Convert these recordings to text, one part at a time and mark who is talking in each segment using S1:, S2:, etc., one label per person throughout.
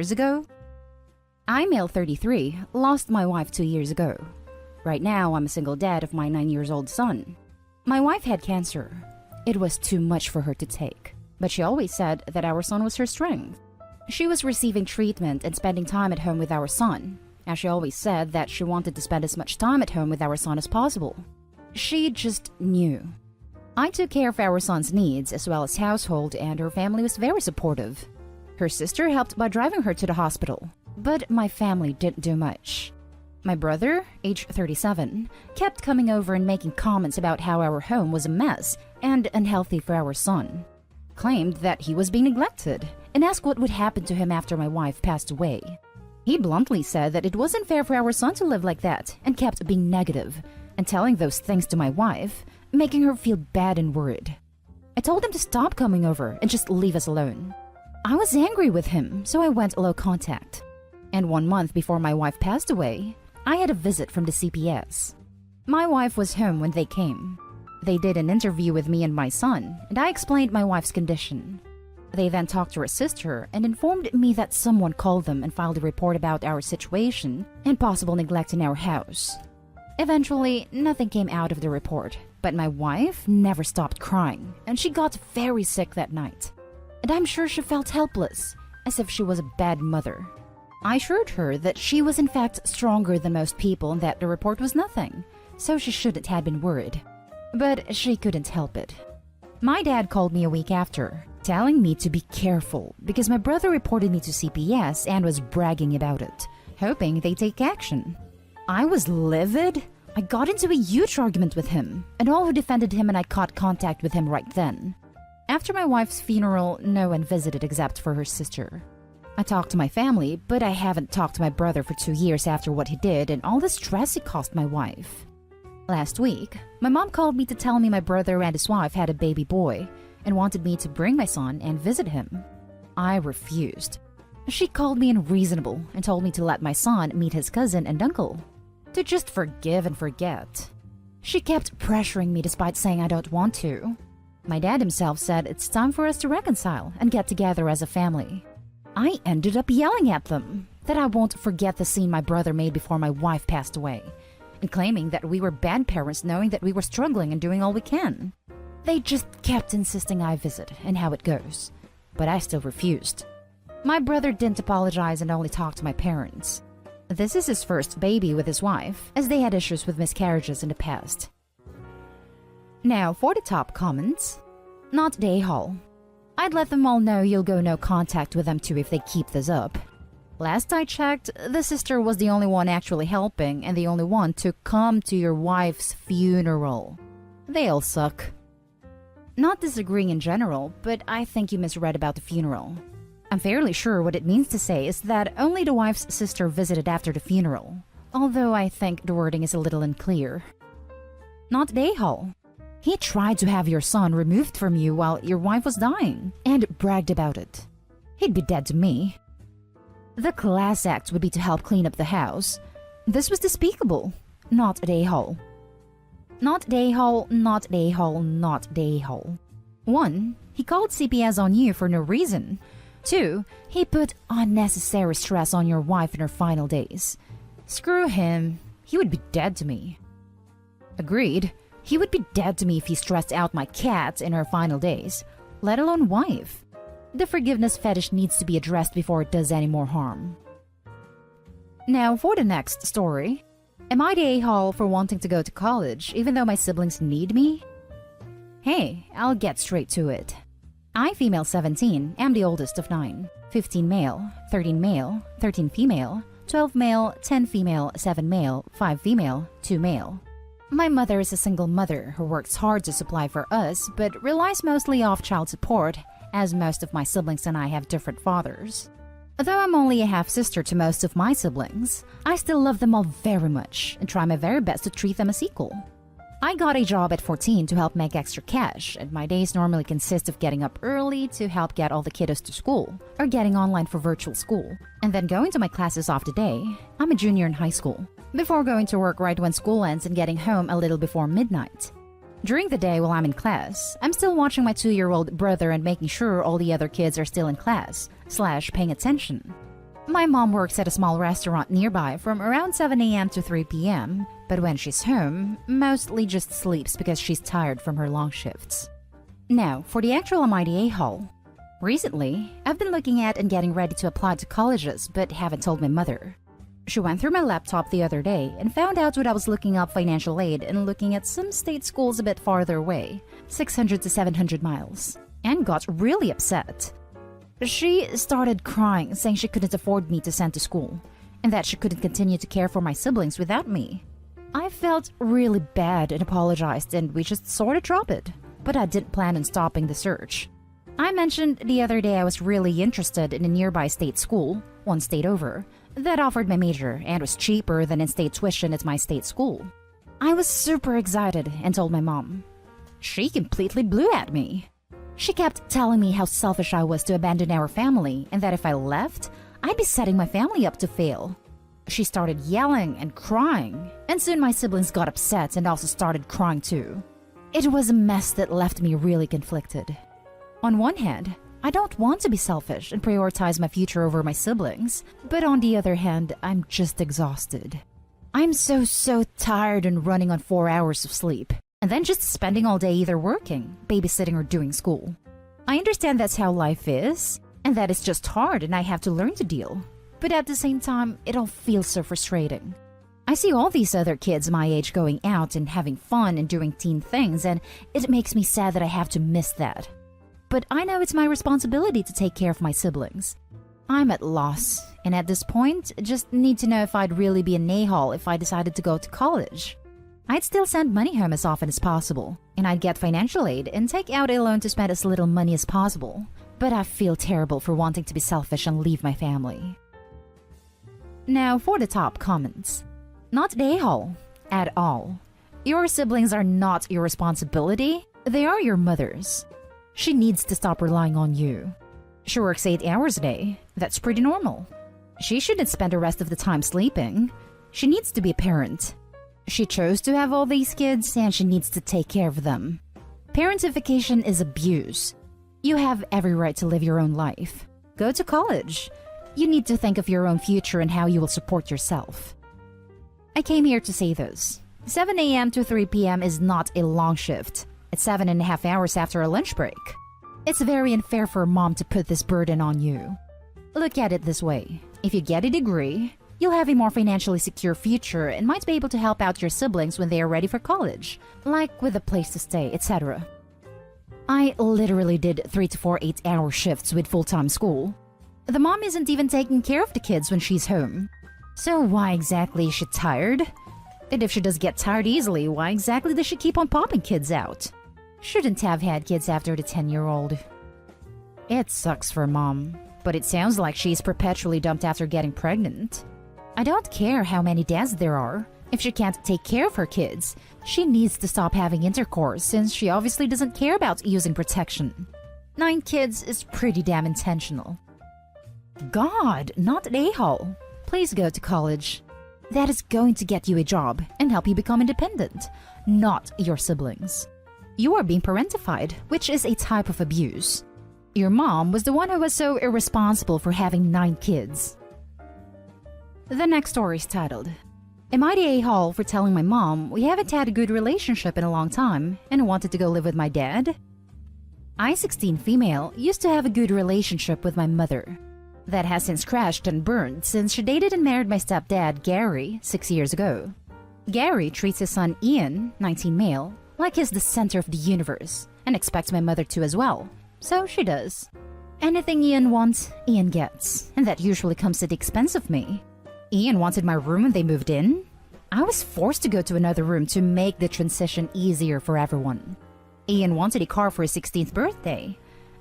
S1: years ago? I, male 33, lost my wife 2 years ago. Right now, I'm a single dad of my 9-year-old son. My wife had cancer. It was too much for her to take, but she always said that our son was her strength. She was receiving treatment and spending time at home with our son, as she always said that she wanted to spend as much time at home with our son as possible. She just knew. I took care of our son's needs as well as household, and her family was very supportive. Her sister helped by driving her to the hospital, but my family didn't do much. My brother, age 37, kept coming over and making comments about how our home was a mess and unhealthy for our son. Claimed that he was being neglected and asked what would happen to him after my wife passed away. He bluntly said that it wasn't fair for our son to live like that and kept being negative and telling those things to my wife, making her feel bad and worried. I told him to stop coming over and just leave us alone. I was angry with him, so I went low contact. And 1 month before my wife passed away, I had a visit from the CPS. My wife was home when they came. They did an interview with me and my son, and I explained my wife's condition. They then talked to her sister and informed me that someone called them and filed a report about our situation and possible neglect in our house. Eventually, nothing came out of the report, but my wife never stopped crying, and she got very sick that night. And I'm sure she felt helpless, as if she was a bad mother. I assured her that she was in fact stronger than most people and that the report was nothing, so she shouldn't have been worried. But she couldn't help it. My dad called me a week after, telling me to be careful because my brother reported me to CPS and was bragging about it, hoping they take action. I was livid. I got into a huge argument with him, and all who defended him and I caught contact with him right then. After my wife's funeral, no one visited except for her sister. I talked to my family, but I haven't talked to my brother for 2 years after what he did and all the stress he caused my wife. Last week, my mom called me to tell me my brother and his wife had a baby boy and wanted me to bring my son and visit him. I refused. She called me unreasonable and told me to let my son meet his cousin and uncle, to just forgive and forget. She kept pressuring me despite saying I don't want to. My dad himself said it's time for us to reconcile and get together as a family. I ended up yelling at them that I won't forget the scene my brother made before my wife passed away, and claiming that we were bad parents knowing that we were struggling and doing all we can. They just kept insisting I visit and how it goes, but I still refused. My brother didn't apologize and only talked to my parents. This is his first baby with his wife, as they had issues with miscarriages in the past. Now for the top comments. Not the a-hole. I'd let them all know you'll go no contact with them too if they keep this up. Last I checked, the sister was the only one actually helping and the only one to come to your wife's funeral. They all suck. Not disagreeing in general, but I think you misread about the funeral. I'm fairly sure what it means to say is that only the wife's sister visited after the funeral, although I think the wording is a little unclear. Not the a-hole. He tried to have your son removed from you while your wife was dying, and bragged about it. He'd be dead to me. The class act would be to help clean up the house. This was despicable. Not the a-hole. Not the a-hole, not the a-hole, not the a-hole. 1. He called CPS on you for no reason. 2. He put unnecessary stress on your wife in her final days. Screw him. He would be dead to me. Agreed. He would be dead to me if he stressed out my cat in her final days, let alone wife. The forgiveness fetish needs to be addressed before it does any more harm. Now for the next story. Am I the a-hole for wanting to go to college even though my siblings need me? Hey, I'll get straight to it. I, female 17, am the oldest of 9. 15 male, 13 male, 13 female, 12 male, 10 female, 7 male, 5 female, 2 male. My mother is a single mother who works hard to supply for us, but relies mostly off child support, as most of my siblings and I have different fathers. Though I'm only a half-sister to most of my siblings, I still love them all very much and try my very best to treat them as equal. I got a job at 14 to help make extra cash, and my days normally consist of getting up early to help get all the kiddos to school, or getting online for virtual school, and then going to my classes off the day. I'm a junior in high school, before going to work right when school ends and getting home a little before midnight. During the day while I'm in class, I'm still watching my 2-year-old brother and making sure all the other kids are still in class, / paying attention. My mom works at a small restaurant nearby from around 7 a.m. to 3 p.m., but when she's home, mostly just sleeps because she's tired from her long shifts. Now, for the actual AITA haul. Recently, I've been looking at and getting ready to apply to colleges, but haven't told my mother. She went through my laptop the other day and found out what I was looking up financial aid and looking at some state schools a bit farther away, 600 to 700 miles, and got really upset. She started crying, saying she couldn't afford me to send to school, and that she couldn't continue to care for my siblings without me. I felt really bad and apologized, and we just sort of dropped it, but I didn't plan on stopping the search. I mentioned the other day I was really interested in a nearby state school, one state over, that offered my major and was cheaper than in-state tuition at my state school. I was super excited and told my mom. She completely blew at me. She kept telling me how selfish I was to abandon our family and that if I left, I'd be setting my family up to fail. She started yelling and crying, and soon my siblings got upset and also started crying too. It was a mess that left me really conflicted. On one hand, I don't want to be selfish and prioritize my future over my siblings, but on the other hand, I'm just exhausted. I'm so tired and running on 4 hours of sleep, and then just spending all day either working, babysitting, or doing school. I understand that's how life is, and that it's just hard and I have to learn to deal. But at the same time, it all feels so frustrating. I see all these other kids my age going out and having fun and doing teen things, and it makes me sad that I have to miss that. But I know it's my responsibility to take care of my siblings. I'm at loss, and at this point, just need to know if I'd really be an a-hole if I decided to go to college. I'd still send money home as often as possible, and I'd get financial aid and take out a loan to spend as little money as possible. But I feel terrible for wanting to be selfish and leave my family. Now for the top comments. Not an a-hole at all. Your siblings are not your responsibility, they are your mother's. She needs to stop relying on you. She works 8 hours a day. That's pretty normal. She shouldn't spend the rest of the time sleeping. She needs to be a parent. She chose to have all these kids and she needs to take care of them. Parentification is abuse. You have every right to live your own life. Go to college. You need to think of your own future and how you will support yourself. I came here to say this. 7 a.m. to 3 p.m. is not a long shift. It's 7.5 hours after a lunch break. It's very unfair for a mom to put this burden on you. Look at it this way. If you get a degree, you'll have a more financially secure future and might be able to help out your siblings when they are ready for college, like with a place to stay, etc. I literally did 3 to 4 8-hour shifts with full-time school. The mom isn't even taking care of the kids when she's home. So why exactly is she tired? And if she does get tired easily, why exactly does she keep on popping kids out? Shouldn't have had kids after the 10-year-old. It sucks for mom, but it sounds like she's perpetually dumped after getting pregnant. I don't care how many dads there are. If she can't take care of her kids, she needs to stop having intercourse since she obviously doesn't care about using protection. 9 kids is pretty damn intentional. God, not an a-hole. Please go to college. That is going to get you a job and help you become independent, not your siblings. You are being parentified, which is a type of abuse. Your mom was the one who was so irresponsible for having 9 kids. The next story is titled, Am I the a-hole for telling my mom we haven't had a good relationship in a long time and wanted to go live with my dad? I, 16 female, used to have a good relationship with my mother. That has since crashed and burned since she dated and married my stepdad, Gary, 6 years ago. Gary treats his son, Ian, 19 male, like he's the center of the universe and expects my mother to as well. So she does. Anything Ian wants, Ian gets, and that usually comes at the expense of me. Ian wanted my room when they moved in. I was forced to go to another room to make the transition easier for everyone. Ian wanted a car for his 16th birthday.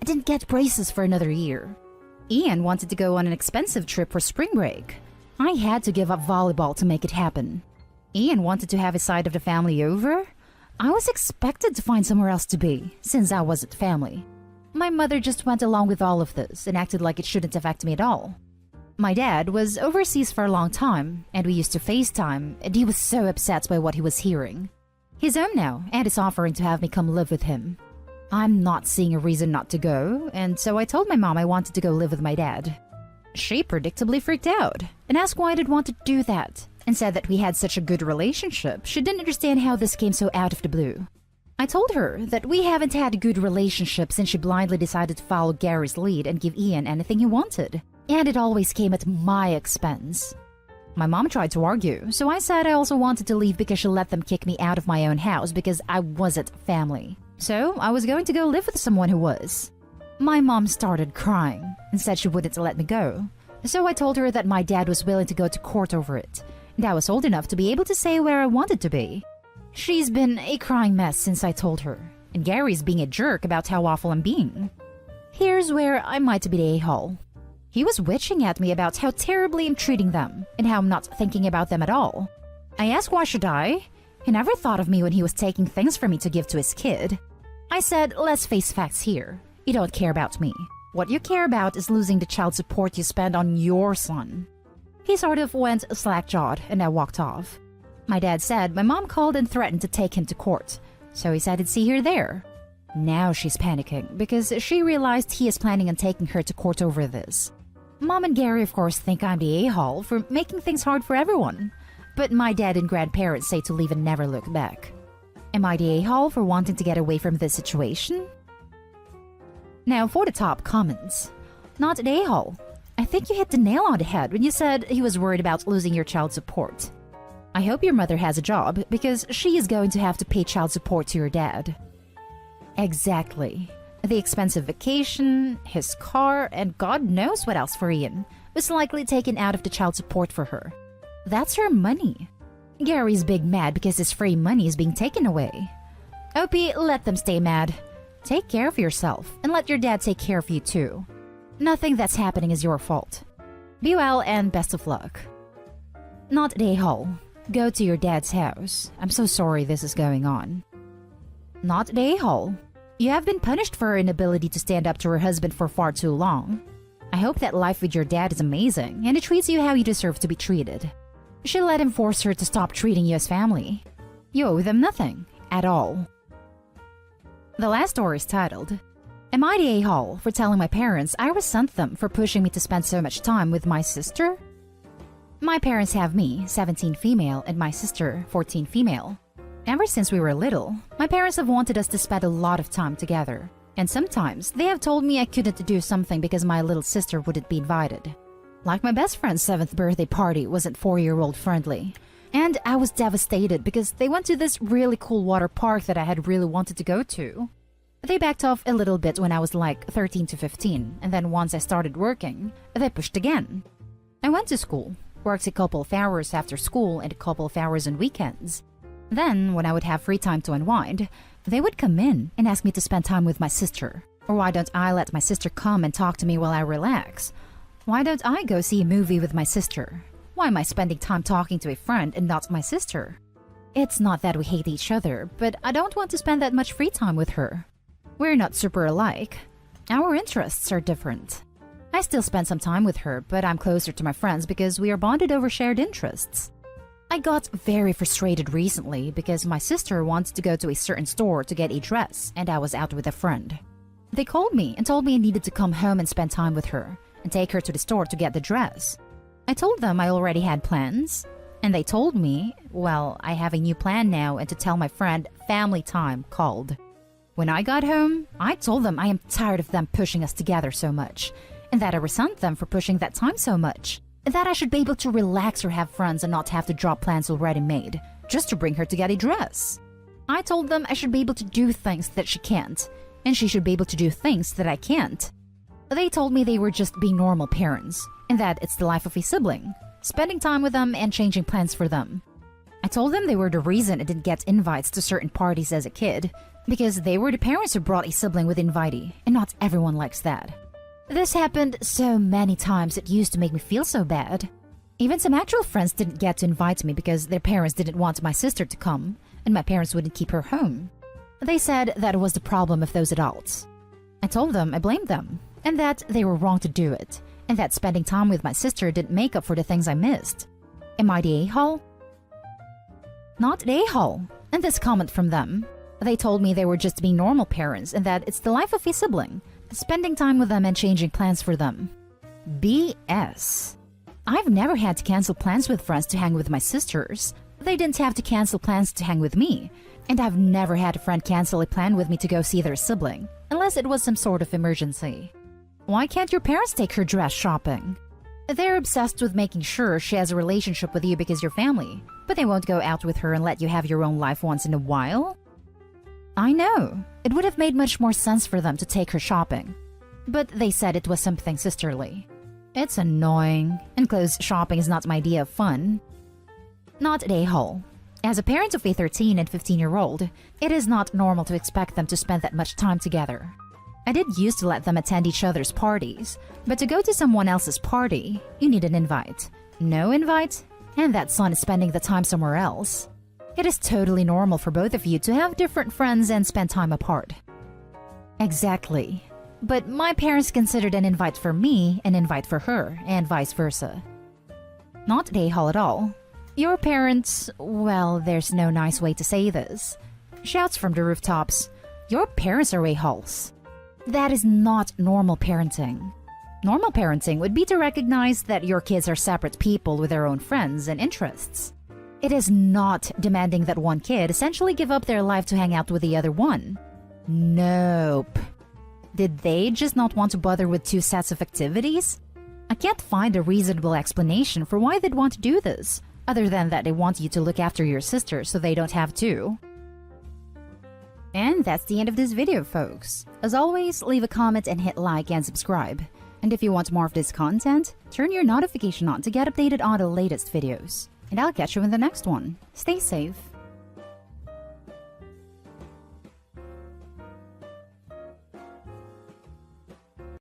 S1: I didn't get braces for another year. Ian wanted to go on an expensive trip for spring break. I had to give up volleyball to make it happen. Ian wanted to have his side of the family over. I was expected to find somewhere else to be, since I wasn't family. My mother just went along with all of this and acted like it shouldn't affect me at all. My dad was overseas for a long time, and we used to FaceTime, and he was so upset by what he was hearing. He's home now, and is offering to have me come live with him. I'm not seeing a reason not to go, and so I told my mom I wanted to go live with my dad. She predictably freaked out and asked why I did want to do that, and said that we had such a good relationship she didn't understand how this came so out of the blue. I told her that we haven't had a good relationship since she blindly decided to follow Gary's lead and give Ian anything he wanted, and it always came at my expense. My mom tried to argue, so I said I also wanted to leave because she let them kick me out of my own house because I wasn't family. So I was going to go live with someone who was. My mom started crying and said she wouldn't let me go. So I told her that my dad was willing to go to court over it, and I was old enough to be able to say where I wanted to be. She's been a crying mess since I told her, and Gary's being a jerk about how awful I'm being. Here's where I might be the a-hole. He was witching at me about how terribly I'm treating them and how I'm not thinking about them at all. I asked why should I? He never thought of me when he was taking things from me to give to his kid. I said, let's face facts here. You don't care about me. What you care about is losing the child support you spend on your son. He sort of went slack-jawed and I walked off. My dad said my mom called and threatened to take him to court, so he said he'd see her there. Now she's panicking because she realized he is planning on taking her to court over this. Mom and Gary, of course, think I'm the a-hole for making things hard for everyone. But my dad and grandparents say to leave and never look back. Am I the a-hole for wanting to get away from this situation? Now for the top comments. Not the a-hole. I think you hit the nail on the head when you said he was worried about losing your child support. I hope your mother has a job because she is going to have to pay child support to your dad. Exactly. The expensive vacation, his car, and God knows what else for Ian was likely taken out of the child support for her. That's her money. Gary's big mad because his free money is being taken away. Opie, let them stay mad. Take care of yourself and let your dad take care of you too. Nothing that's happening is your fault. Be well and best of luck. Not the a-hole. Go to your dad's house. I'm so sorry this is going on. Not the a-hole. You have been punished for her inability to stand up to her husband for far too long. I hope that life with your dad is amazing and it treats you how you deserve to be treated. You should let him force her to stop treating you as family. You owe them nothing, at all. The last story is titled, Am I the a-hole for telling my parents I resent them for pushing me to spend so much time with my sister? My parents have me, 17 female, and my sister, 14 female. Ever since we were little, my parents have wanted us to spend a lot of time together. And sometimes they have told me I couldn't do something because my little sister wouldn't be invited. Like my best friend's 7th birthday party wasn't 4-year-old friendly. And I was devastated because they went to this really cool water park that I had really wanted to go to. They backed off a little bit when I was like 13 to 15, and then once I started working, they pushed again. I went to school, worked a couple of hours after school and a couple of hours on weekends. Then, when I would have free time to unwind, they would come in and ask me to spend time with my sister. Or why don't I let my sister come and talk to me while I relax? Why don't I go see a movie with my sister? Why am I spending time talking to a friend and not my sister? It's not that we hate each other, but I don't want to spend that much free time with her. We're not super alike. Our interests are different. I still spend some time with her, but I'm closer to my friends because we are bonded over shared interests. I got very frustrated recently because my sister wanted to go to a certain store to get a dress and I was out with a friend. They called me and told me I needed to come home and spend time with her and take her to the store to get the dress. I told them I already had plans, and they told me, well, I have a new plan now and to tell my friend family time called. When I got home, I told them I am tired of them pushing us together so much and that I resent them for pushing that time so much. That I should be able to relax or have friends and not have to drop plans already made, just to bring her to get a dress. I told them I should be able to do things that she can't, and she should be able to do things that I can't. They told me they were just being normal parents, and that it's the life of a sibling, spending time with them and changing plans for them. I told them they were the reason I didn't get invites to certain parties as a kid, because they were the parents who brought a sibling with invitee, and not everyone likes that. This happened so many times it used to make me feel so bad. Even some actual friends didn't get to invite me because their parents didn't want my sister to come, and my parents wouldn't keep her home. They said that it was the problem of those adults. I told them I blamed them, and that they were wrong to do it, and that spending time with my sister didn't make up for the things I missed. Am I the a-hole? Not the a-hole. And this comment from them. They told me they were just being normal parents and that it's the life of a sibling, spending time with them and changing plans for them. BS. I've never had to cancel plans with friends to hang with my sisters. They didn't have to cancel plans to hang with me. And I've never had a friend cancel a plan with me to go see their sibling, unless it was some sort of emergency. Why can't your parents take her dress shopping? They're obsessed with making sure she has a relationship with you because you're family, but they won't go out with her and let you have your own life once in a while? I know. It would have made much more sense for them to take her shopping. But they said it was something sisterly. It's annoying, and clothes shopping is not my idea of fun. Not a-hole. As a parent of a 13 and 15-year-old, it is not normal to expect them to spend that much time together. I did used to let them attend each other's parties, but to go to someone else's party, you need an invite. No invite? And that son is spending the time somewhere else. It is totally normal for both of you to have different friends and spend time apart. Exactly. But my parents considered an invite for me an invite for her, and vice versa. Not a-hole at all. Your parents, well, there's no nice way to say this. Shouts from the rooftops, your parents are a-holes. That is not normal parenting. Normal parenting would be to recognize that your kids are separate people with their own friends and interests. It is not demanding that one kid essentially give up their life to hang out with the other one. Nope. Did they just not want to bother with two sets of activities? I can't find a reasonable explanation for why they'd want to do this, other than that they want you to look after your sister so they don't have to. And that's the end of this video, folks. As always, leave a comment and hit like and subscribe. And if you want more of this content, turn your notification on to get updated on the latest videos. And I'll catch you in the next one. Stay safe.